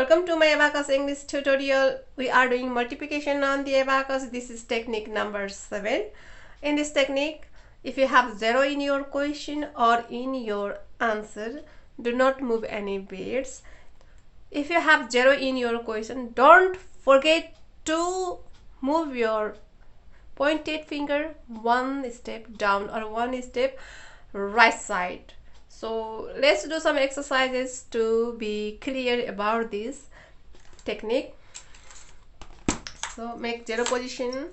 Welcome to my Abacus English tutorial. We are doing multiplication on the Abacus. This is technique number 7. In this technique, if you have 0 in your question or in your answer, do not move any bits. If you have 0 in your question, don't forget to move your pointed finger one step down or one step right side. So let's do some exercises to be clear about this technique. So make 0 position.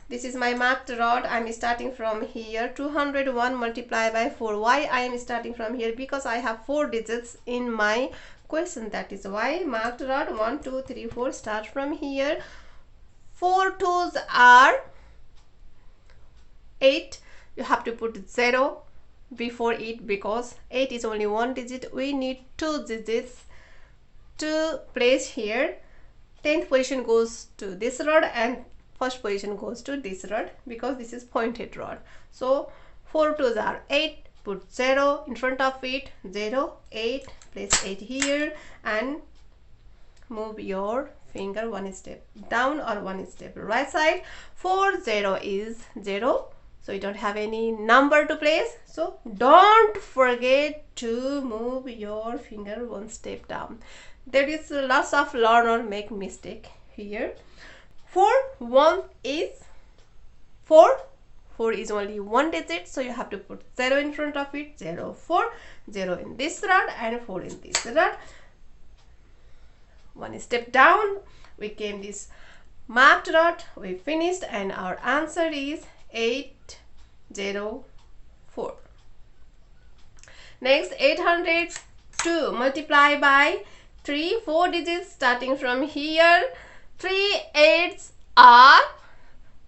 This is my marked rod. I'm starting from here. 201 multiplied by 4. Why I am starting from here? Because I have 4 digits in my question. That is why marked rod 1, 2, 3, 4. Start from here. 4 2s are 8. You have to put 0 before it because 8 is only one digit. We need 2 digits to place here. 10th position goes to this rod and first position goes to this rod because this is pointed rod. So 4 2s are 8. Put 0 in front of it. 0 8. Place 8 here and move your finger one step down or one step right side. 4 0 is 0. So you don't have any number to place. So don't forget to move your finger one step down. There is lots of learner make mistake here. 4 1 is 4. 4 is only one digit, so you have to put 0 in front of it. 0 4. 0 in this rod and 4 in this rod. One step down. We came this marked rod. We finished and our answer is 804. Next, 802 multiply by 3, 4 digits starting from here. 3 8s are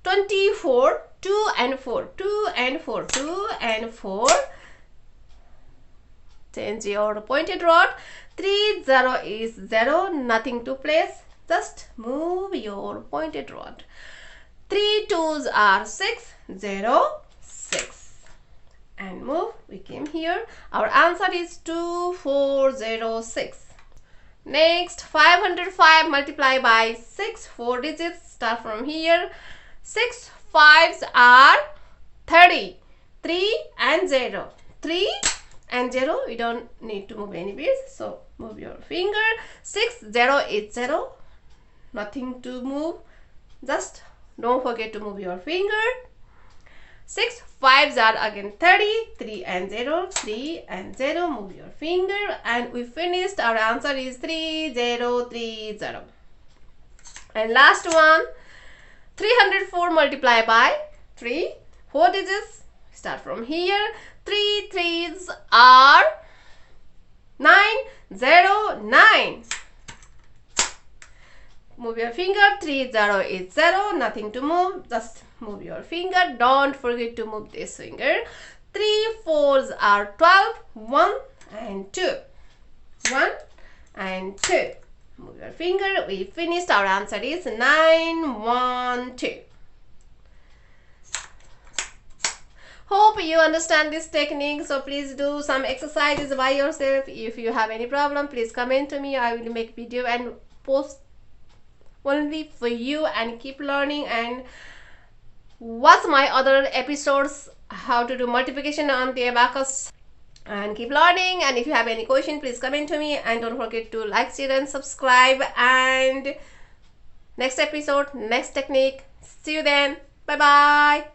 24. 2 and 4. 2 and 4. 2 and 4. Change your pointed rod. 3 0 is 0. Nothing to place. Just move your pointed rod. 3 2s are 6. 0 6 and move. We came here. Our answer is 2406. Next, 505 multiply by 6, 4 digits start from here. 6 5s are 30. 3 and 0. 3 and 0. We don't need to move any bits, so move your finger. 6 0 is 0. Nothing to move. Just don't forget to move your finger. 6 5s are again 30. 3 and 0. 3 and 0. Move your finger and we finished. Our answer is 3030. And last one, 304 multiply by 3, 4 digits start from here. 3 3s are 909. Move your finger. 3 0 is 0. Nothing to move. Just move your finger. Don't forget to move this finger. 3 4s are 12. 1 and 2. 1 and 2. Move your finger. We finished. Our answer is 912. Hope you understand this technique. So please do some exercises by yourself. If you have any problem, please comment to me. I will make video and post only for you, and keep learning and watch my other episodes how to do multiplication on the Abacus and keep learning. And if you have any question, please comment to me and don't forget to like, share and subscribe. And next episode, next technique. See you then. Bye bye.